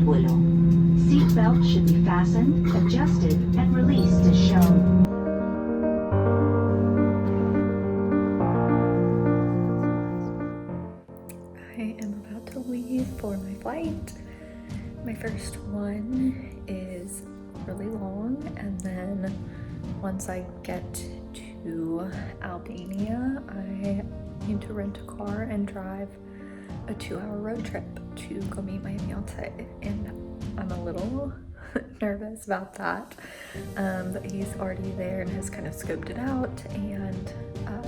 vuelo. Seatbelt should be fastened, adjusted, and released as shown. I am about to leave for my flight. My first one is really long, and then once I get to Albania, I need to rent a car and drive a 2-hour road trip to go meet my fiance, and I'm a little nervous about that, but he's already there and has kind of scoped it out and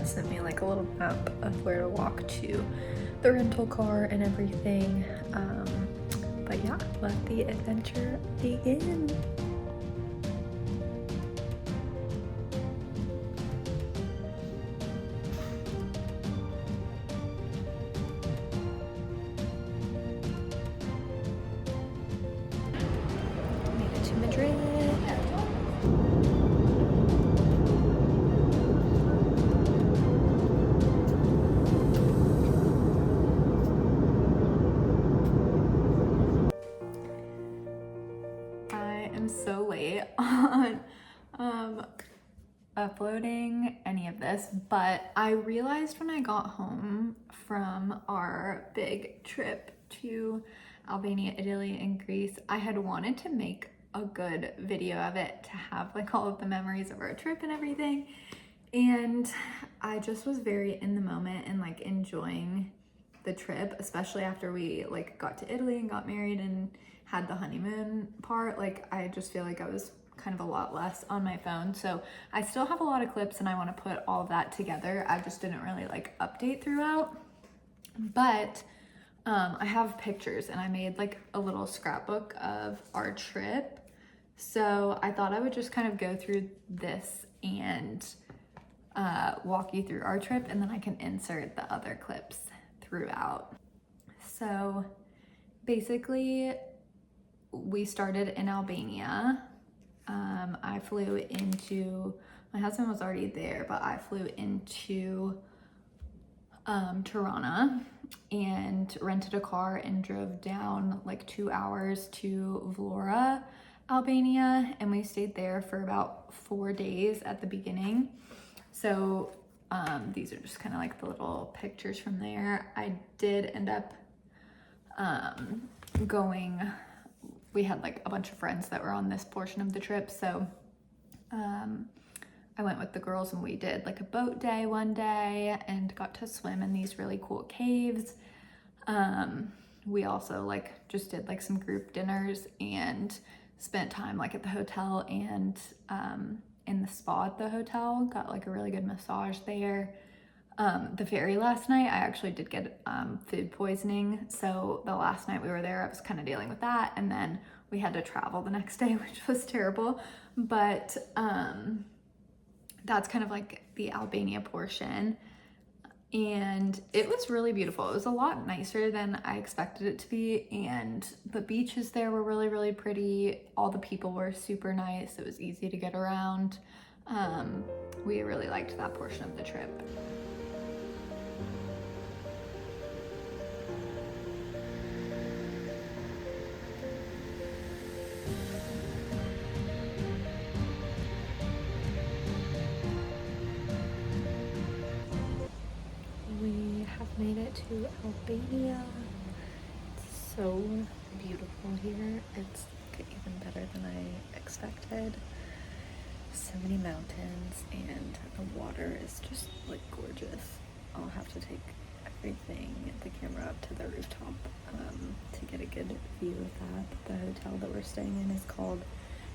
sent me like a little map of where to walk to the rental car and everything. But yeah, let the adventure begin. Made it to Madrid. So late on uploading any of this, but I realized when I got home from our big trip to Albania, Italy, and Greece, I had wanted to make a good video of it to have like all of the memories of our trip and everything, and I just was very in the moment and like enjoying the trip, especially after we like got to Italy and got married and had the honeymoon part. Like I just feel like I was kind of a lot less on my phone, so I still have a lot of clips and I want to put all of that together. I just didn't really like update throughout, but I have pictures and I made like a little scrapbook of our trip, so I thought I would just kind of go through this and walk you through our trip, and then I can insert the other clips throughout. So basically we started in Albania. I flew into, my husband was already there, but I flew into Tirana and rented a car and drove down like 2 hours to Vlorë, Albania, and we stayed there for about 4 days at the beginning. So these are just kind of like the little pictures from there. I did end up going, we had like a bunch of friends that were on this portion of the trip, so I went with the girls and we did like a boat day one day and got to swim in these really cool caves. We also like just did like some group dinners and spent time like at the hotel and in the spa at the hotel, got like a really good massage there. The ferry last night, I actually did get food poisoning, so the last night we were there I was kind of dealing with that, and then we had to travel the next day, which was terrible. But that's kind of like the Albania portion, and it was really beautiful. It was a lot nicer than I expected it to be, and the beaches there were really, really pretty. All the people were super nice. It was easy to get around. We really liked that portion of the trip. Made it to Albania. It's so beautiful here. It's even better than I expected. So many mountains and the water is just like gorgeous. I'll have to take everything, the camera up to the rooftop to get a good view of that. The hotel that we're staying in is called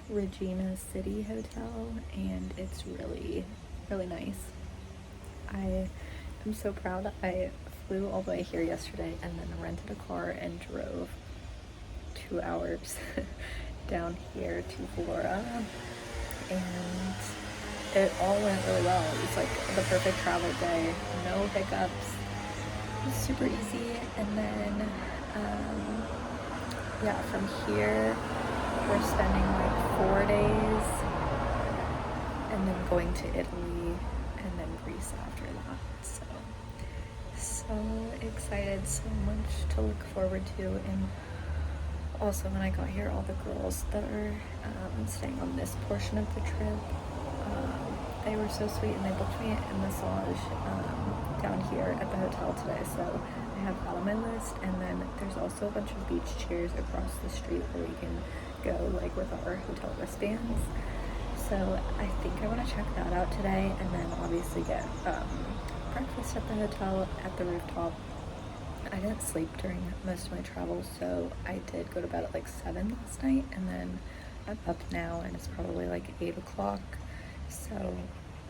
Regina City Hotel, and it's really, really nice. I am so proud. I flew all the way here yesterday and then rented a car and drove 2 hours down here to Vlorë, and it all went really well. It was like the perfect travel day, no hiccups. It was super easy. And then yeah, from here we're spending like 4 days and then going to Italy and then Greece after that. So excited, so much to look forward to in Also, when I got here, all the girls that are staying on this portion of the trip, they were so sweet, and they booked me a massage down here at the hotel today, so I have that on my list. And then there's also a bunch of beach chairs across the street where we can go like with our hotel wristbands. So I think I want to check that out today, and then obviously get breakfast at the hotel at the rooftop. I didn't sleep during most of my travels, so I did go to bed at like 7 last night, and then I'm up now and it's probably like 8 o'clock, so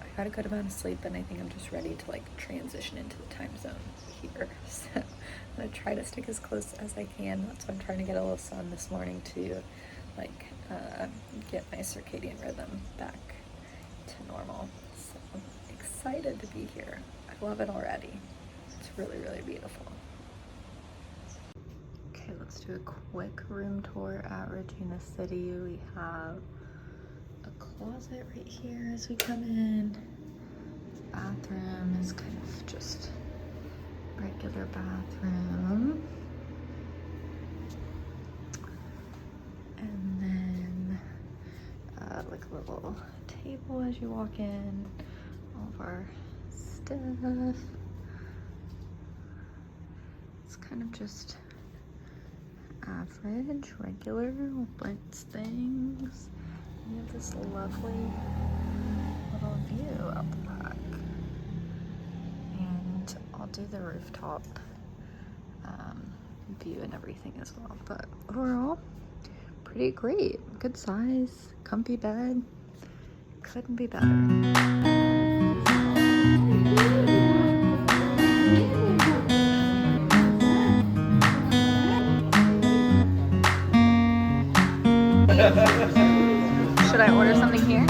I got a good amount of sleep, and I think I'm just ready to like transition into the time zone here. So I'm gonna try to stick as close as I can. That's why I'm trying to get a little sun this morning to like get my circadian rhythm back to normal. So I'm excited to be here. I love it already. It's really, really beautiful. Okay, let's do a quick room tour at Regina City. We have a closet right here as we come in. Bathroom is kind of just regular bathroom. And then like a little table as you walk in. All of our stuff. It's kind of just average, regular blitz things. You have this lovely little view out the back. And I'll do the rooftop view and everything as well. But overall, pretty great. Good size, comfy bed. Couldn't be better. Should I order something here?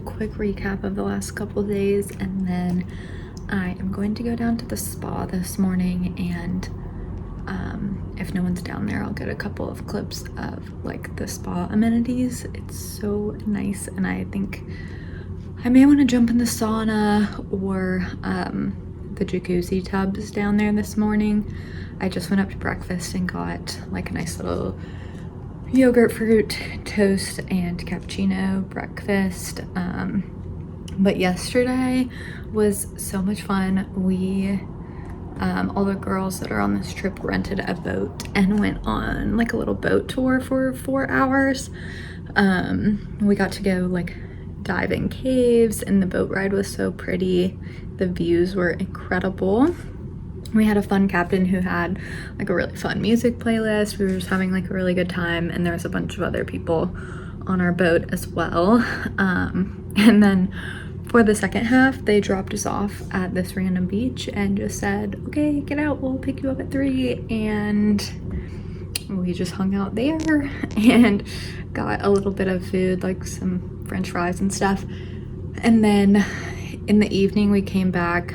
Quick recap of the last couple days, and then I am going to go down to the spa this morning, and if no one's down there, I'll get a couple of clips of like the spa amenities. It's so nice, and I think I may want to jump in the sauna or the jacuzzi tubs down there this morning. I just went up to breakfast and got like a nice little yogurt fruit toast and cappuccino breakfast. But yesterday was so much fun. We all the girls that are on this trip rented a boat and went on like a little boat tour for 4 hours. We got to go like dive in caves, and the boat ride was so pretty. The views were incredible. We had a fun captain who had like a really fun music playlist. We were just having like a really good time, and there was a bunch of other people on our boat as well. And then for the second half, they dropped us off at this random beach and just said, okay, get out, we'll pick you up at 3. And we just hung out there and got a little bit of food, like some French fries and stuff. And then in the evening we came back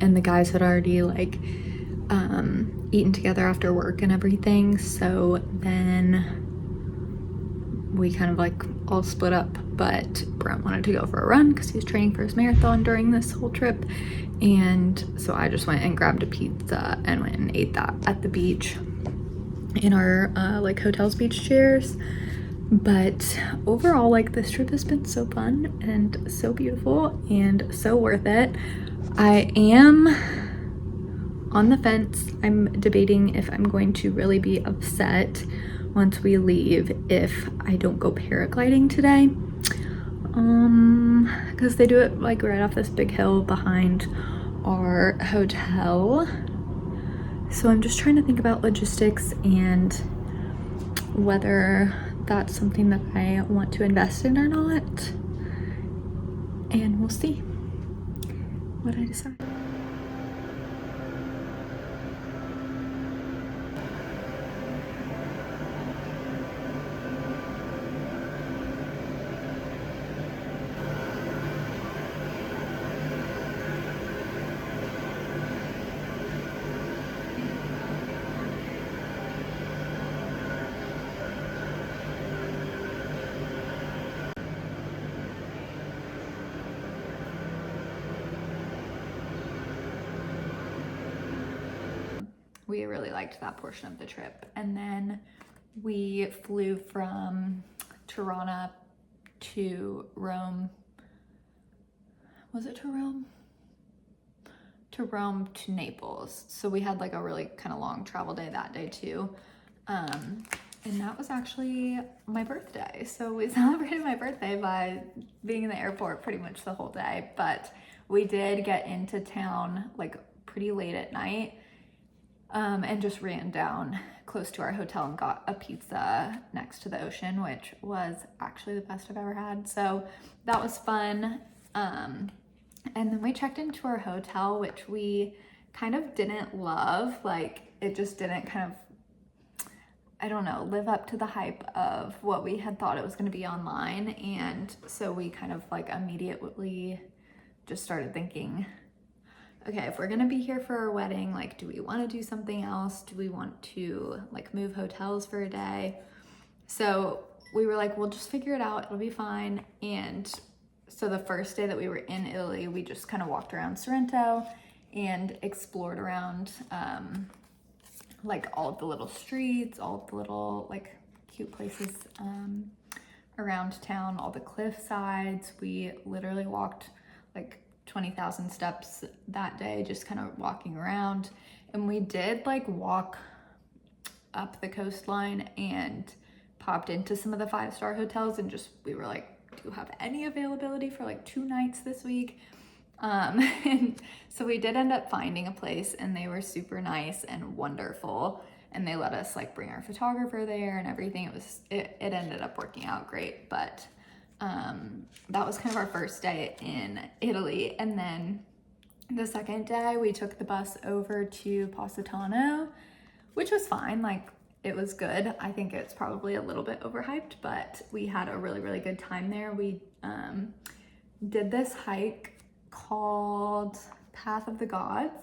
and the guys had already like eaten together after work and everything. So then we kind of like all split up, but Brent wanted to go for a run because he was training for his marathon during this whole trip. And so I just went and grabbed a pizza and went and ate that at the beach in our like hotel's beach chairs. But overall, like, this trip has been so fun and so beautiful and so worth it. I am on the fence. I'm debating if I'm going to really be upset once we leave if I don't go paragliding today, because they do it like right off this big hill behind our hotel. So I'm just trying to think about logistics and whether that's something that I want to invest in or not, and we'll see what I decide. We really liked that portion of the trip. And then we flew from Tirana to Rome. Was it to Rome? To Rome to Naples. So we had like a really kind of long travel day that day too. And that was actually my birthday. So we celebrated my birthday by being in the airport pretty much the whole day. But we did get into town like pretty late at night. And just ran down close to our hotel and got a pizza next to the ocean, which was actually the best I've ever had. So that was fun. And then we checked into our hotel, which we kind of didn't love. Like, it just didn't kind of, I don't know, live up to the hype of what we had thought it was going to be online. And so we kind of like immediately just started thinking, okay, if we're gonna be here for our wedding, like, do we want to do something else? Do we want to like move hotels for a day? So we were like, we'll just figure it out, it'll be fine. And so the first day that we were in Italy, we just kind of walked around Sorrento and explored around like all of the little streets, all of the little like cute places around town, all the cliff sides. We literally walked like 20,000 steps that day, just kind of walking around. And we did like walk up the coastline and popped into some of the 5-star hotels and just, we were like, do you have any availability for like 2 nights this week? And so we did end up finding a place, and they were super nice and wonderful, and they let us like bring our photographer there and everything. It ended up working out great. But that was kind of our first day in Italy. And then the second day we took the bus over to Positano, which was fine. Like, it was good. I think it's probably a little bit overhyped, but we had a really, really good time there. We did this hike called Path of the Gods.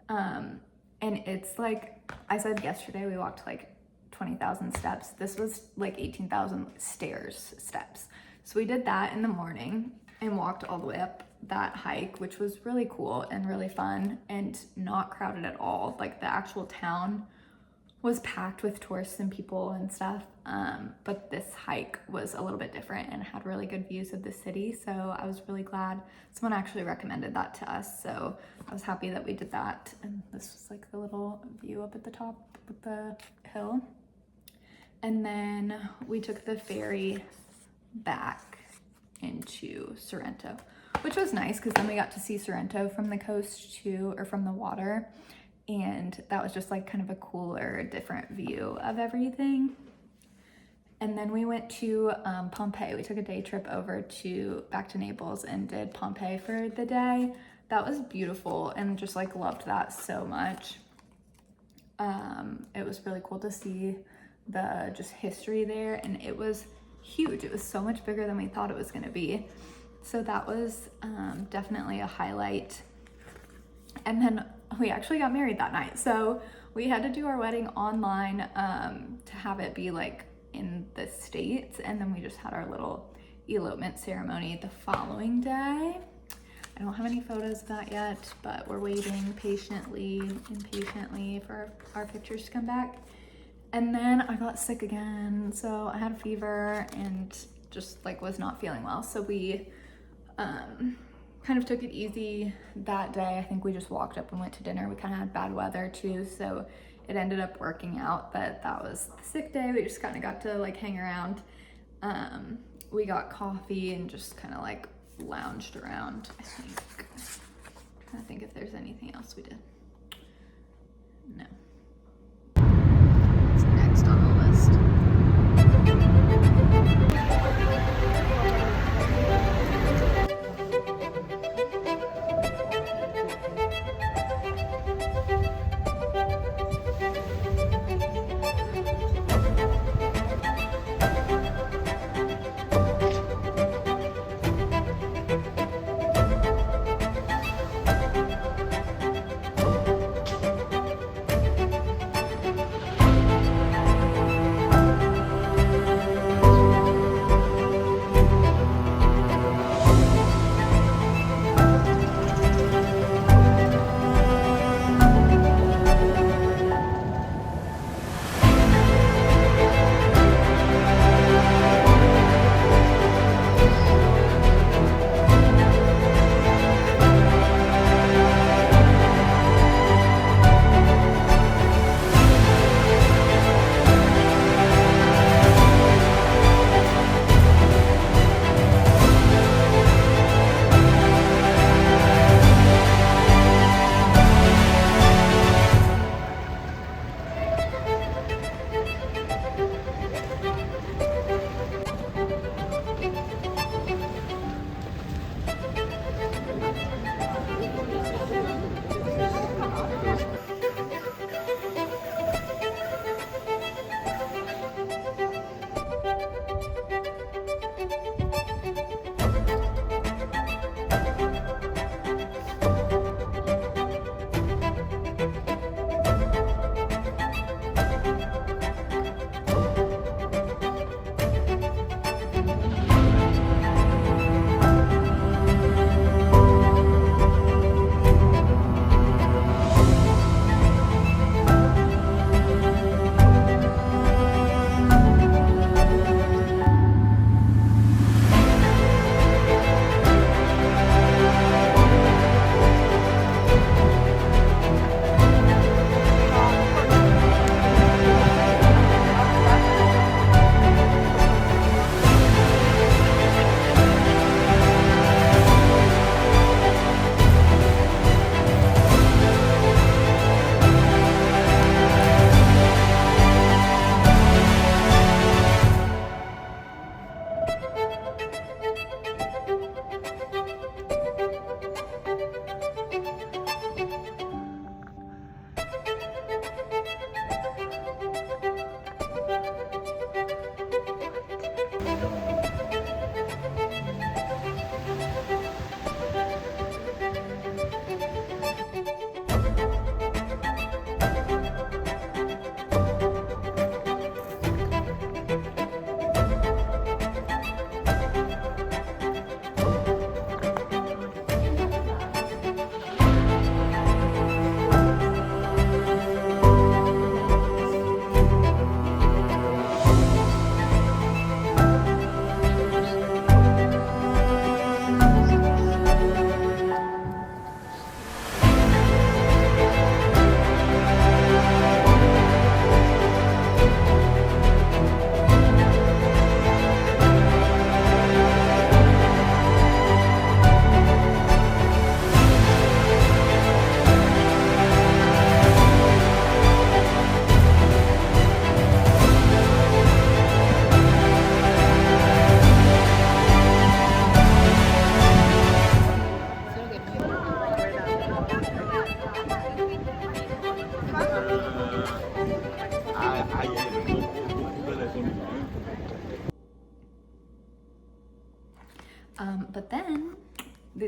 And it's like I said yesterday, we walked like 20,000 steps. This was like 18,000 steps. So we did that in the morning and walked all the way up that hike, which was really cool and really fun and not crowded at all. Like, the actual town was packed with tourists and people and stuff. But this hike was a little bit different and had really good views of the city. So I was really glad someone actually recommended that to us. So I was happy that we did that. And this was like the little view up at the top of the hill. And then we took the ferry back into Sorrento, which was nice because then we got to see Sorrento from the coast too, or from the water. And that was just like kind of a cooler, different view of everything. And then we went to Pompeii. We took a day trip over back to Naples and did Pompeii for the day. That was beautiful and just like loved that so much. It was really cool to see the just history there, and it was huge. It was so much bigger than we thought it was gonna be. So that was definitely a highlight. And then we actually got married that night. So we had to do our wedding online to have it be like in the States, and then we just had our little elopement ceremony the following day. I don't have any photos of that yet, but we're waiting impatiently for our pictures to come back. And then I got sick again, so I had a fever and just like was not feeling well. So we kind of took it easy that day. I think we just walked up and went to dinner. We kind of had bad weather too, so it ended up working out that was the sick day. We just kind of got to like hang around. We got coffee and just kind of like lounged around, I think. I'm trying to think if there's anything else we did. No. What's next on the list?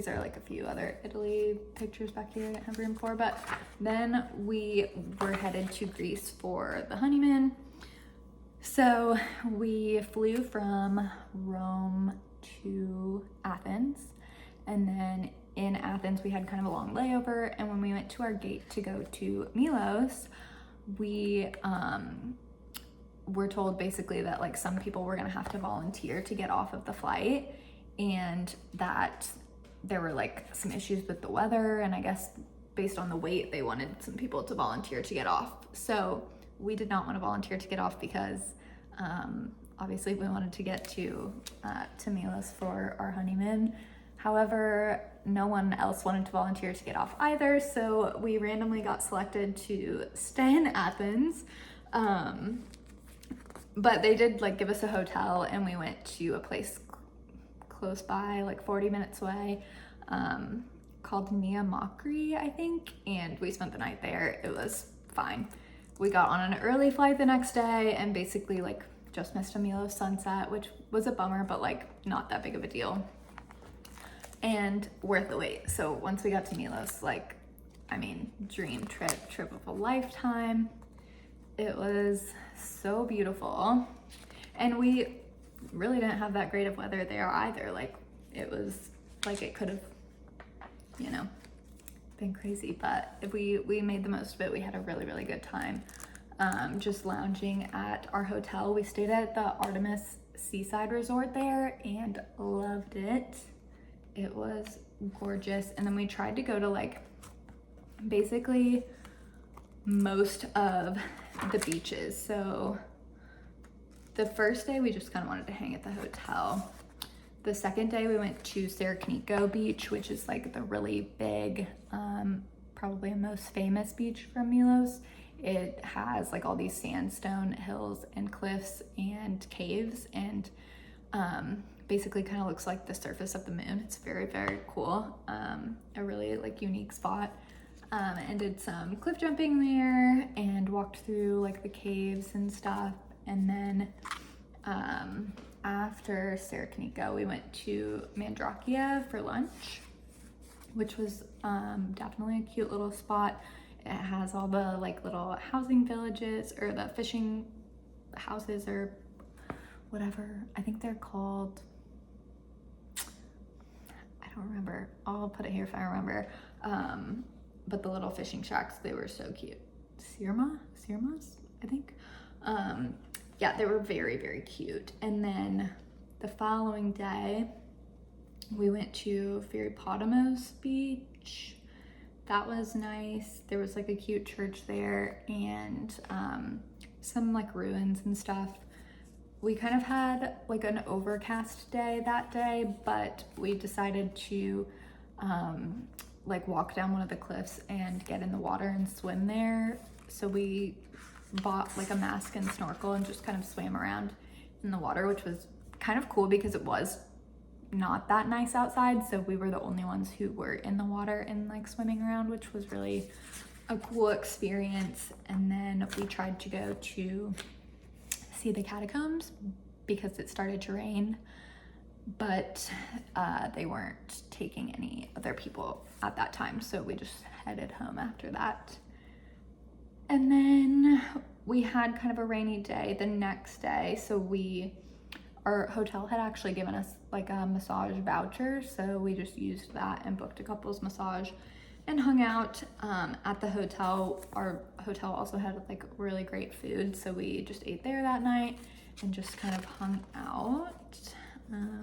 these are like a few other Italy pictures back here I didn't have room for. But then we were headed to Greece for the honeymoon. So we flew from Rome to Athens, and then in Athens we had kind of a long layover, and when we went to our gate to go to Milos, we were told basically that like some people were gonna have to volunteer to get off of the flight, and that there were like some issues with the weather, and I guess based on the weight they wanted some people to volunteer to get off. So we did not want to volunteer to get off because obviously we wanted to get to Milos for our honeymoon. However, no one else wanted to volunteer to get off either, so we randomly got selected to stay in Athens. But they did like give us a hotel, and we went to a place close by, like 40 minutes away, called Makri, I think, and we spent the night there. It was fine. We got on an early flight the next day and basically like just missed a Milos sunset, which was a bummer, but like not that big of a deal and worth the wait. So once we got to Milos, like, I mean, dream trip of a lifetime. It was so beautiful, and we really didn't have that great of weather there either. Like, it was like it could have, you know, been crazy, but we made the most of it. We had a really good time just lounging at our hotel. We stayed at the Artemis Seaside Resort there and loved it. It was gorgeous. And then we tried to go to like basically most of the beaches. So the first day we just kind of wanted to hang at the hotel. The second day we went to Sorrento Beach, which is like the really big, probably the most famous beach from Milos. It has like all these sandstone hills and cliffs and caves, and basically kind of looks like the surface of the moon. It's very cool. A really like unique spot. And did some cliff jumping there and walked through like the caves and stuff. And then after Sorrento, we went to Mandrakia for lunch, which was definitely a cute little spot. It has all the like little housing villages, or the fishing houses, or whatever. I think they're called, I don't remember. I'll put it here if I remember. But the little fishing shacks, they were so cute. Sirmas, I think. Yeah, they were very cute. And then the following day, we went to Vlorë Beach. That was nice. There was like a cute church there, and some like ruins and stuff. We kind of had like an overcast day that day, but we decided to like walk down one of the cliffs and get in the water and swim there. So we bought like a mask and snorkel and just kind of swam around in the water, which was kind of cool because it was not that nice outside. So we were the only ones who were in the water and like swimming around, which was really a cool experience. And then we tried to go to see the catacombs because it started to rain, but they weren't taking any other people at that time, so we just headed home after that. And then we had kind of a rainy day the next day, so our hotel had actually given us like a massage voucher, so we just used that and booked a couple's massage and hung out at the hotel. Our hotel also had like really great food, so we just ate there that night and just kind of hung out. That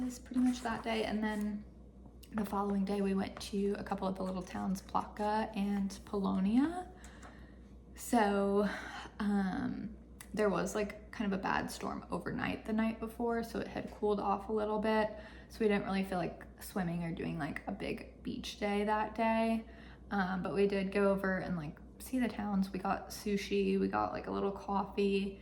was pretty much that day. And then the following day we went to a couple of the little towns, Plaka and Polonia. So there was like kind of a bad storm overnight the night before, so it had cooled off a little bit, so we didn't really feel like swimming or doing like a big beach day that day. But we did go over and like see the towns. We got sushi, we got like a little coffee,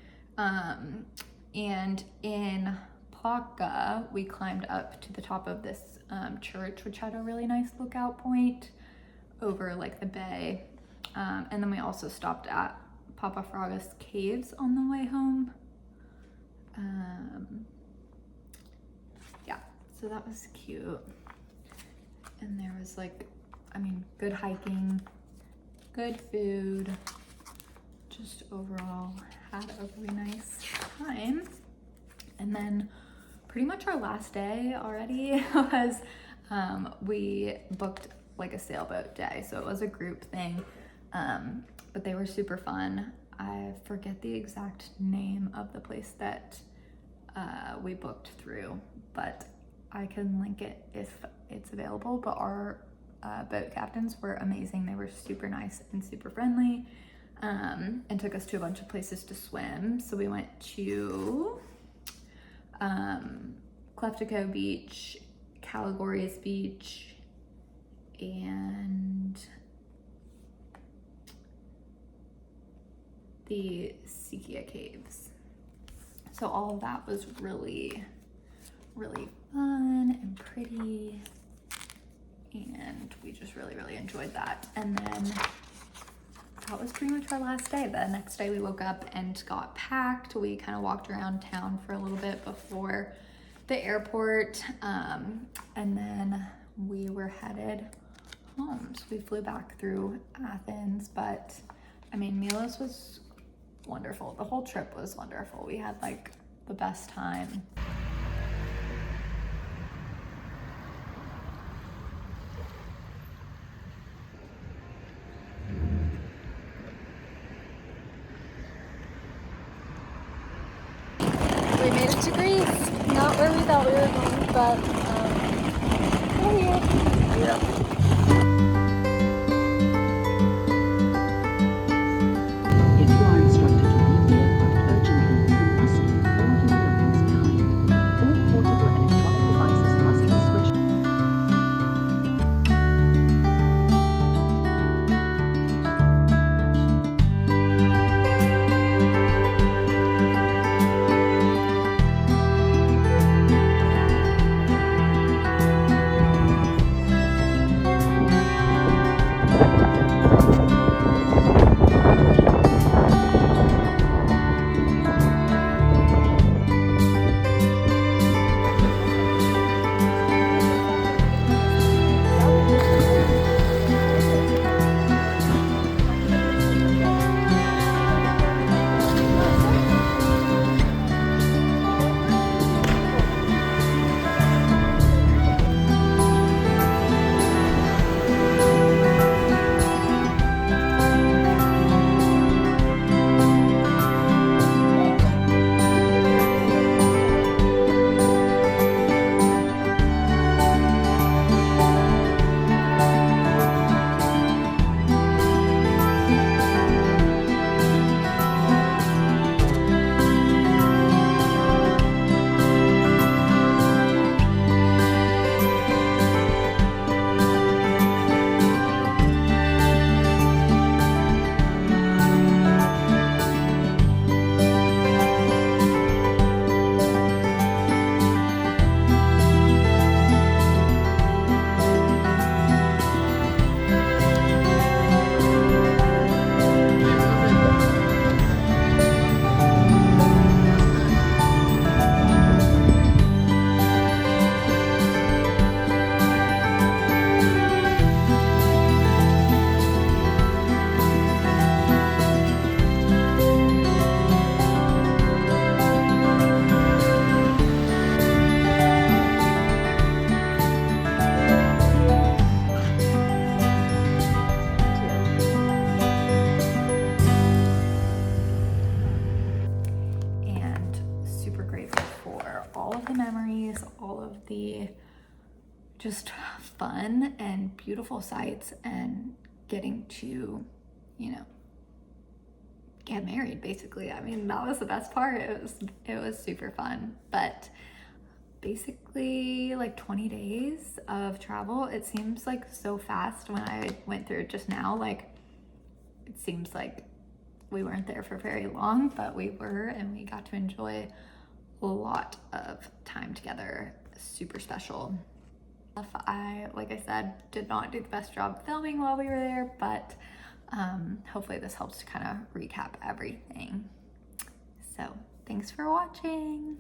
and in Plaka we climbed up to the top of this church, which had a really nice lookout point over like the bay. And then we also stopped at Papa Fraga's caves on the way home. Yeah, So that was cute. And there was like, I mean, good hiking, good food, just overall had a really nice time. And then pretty much our last day already was, we booked like a sailboat day. So it was a group thing, but they were super fun. I forget the exact name of the place that we booked through, but I can link it if it's available. But our boat captains were amazing. They were super nice and super friendly, and took us to a bunch of places to swim. So we went to Cleftico Beach, Caligorius Beach, and the Sikia Caves. So all of that was really, really fun and pretty, and we just really, really enjoyed that. And then that was pretty much our last day. The next day we woke up and got packed. We kind of walked around town for a little bit before the airport, and then we were headed home. So we flew back through Athens, but I mean, Milos was wonderful. The whole trip was wonderful. We had like the best time. We made it to Greece. Not where we thought we were going, but we're here. Yeah. If you are instructed to leave the aircraft urgently, you must leave all your belongings behind. All portable electronic devices must be switched. The just fun and beautiful sights and getting to, you know, get married basically. I mean, that was the best part. It was super fun. But basically like 20 days of travel, it seems like so fast. When I went through it just now, like it seems like we weren't there for very long, but we were, and we got to enjoy a lot of time together. Super special. Like I said, did not do the best job filming while we were there, but hopefully this helps to kind of recap everything. So thanks for watching.